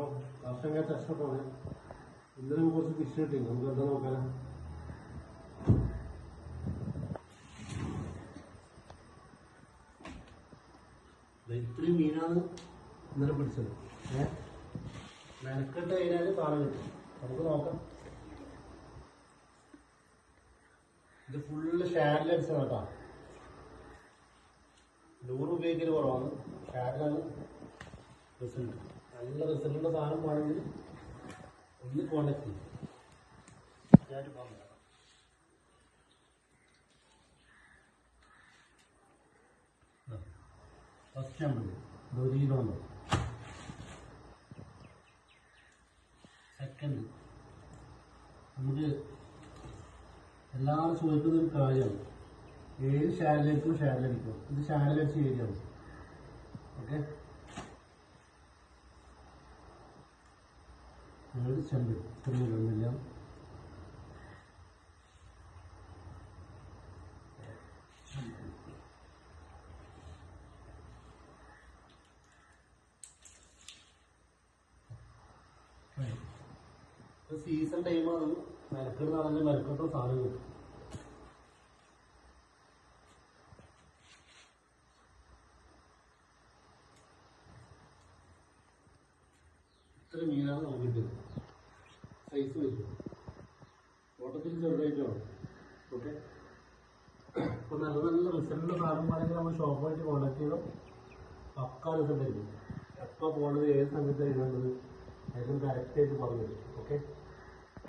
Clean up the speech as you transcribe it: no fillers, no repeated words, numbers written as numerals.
അപ്പോൾ കർഷക കഷ്ടപ്പാണ്. ഇന്നലെ കുറച്ച് ഫിഷ് കിട്ടി, നമുക്ക് എന്താ നോക്കാനോ. ഇത്രയും മീനാണ് ഇന്നലെ പിടിച്ചത്. മെനക്കെട്ട് കഴിഞ്ഞാൽ സാധനം കിട്ടും. നമുക്ക് നോക്കാം. ഇത് ഫുള്ള് ഷാരിൽ അടിച്ചതാണ് കേട്ടോ. ലൂറ് ഉപയോഗിക്കൽ കുറവാണ്, ഷാരിലാണ് റിസൾട്ട്. നല്ല റിസൾട്ടുള്ള സാധനം വേണമെങ്കിൽ ഒന്ന് കോണ്ടാക്ട് ചെയ്യും. ഫസ്റ്റ് നമ്പർ ഒരു കിലോ ഉണ്ടോ. സെക്കൻഡ് നമുക്ക് എല്ലാവരും ചോദിക്കുന്ന ഒരു കാര്യമാണ്, ഏത് ഷാരിലടിക്കും ഷാരിലടിക്കും. ഇത് ഷാരിലടിച്ച് ഏരിയയാണ്. ഓക്കെ, ഏഴ് ചെമ്പ് ഇത്രയും ഇടുന്നില്ല. സീസൺ ടൈമാണ്, മെനക്കെടുന്നാണെങ്കിൽ മെനക്കെട്ടോ സാധനം കിട്ടും. ഇത്ര മീനാണ് നമുക്ക് കിട്ടുന്നത്. സൈസ് വരും, ഓട്ടത്തിൽ ചെറുതായിട്ടാണ്. ഓക്കെ, അപ്പോൾ നല്ല നല്ല റിസൾട്ടുള്ള സാധനം വേണമെങ്കിൽ നമ്മൾ ഷോപ്പായിട്ട് കോൺടാക്ട് ചെയ്തോ. പക്കാ റിസൾട്ട് ആയിരിക്കും. എപ്പോൾ പോകേണ്ടത്, ഏത് സമയത്താണ് ഇടേണ്ടത്, ഏതും കറക്റ്റായിട്ട് പറഞ്ഞു തരും. ഓക്കെ.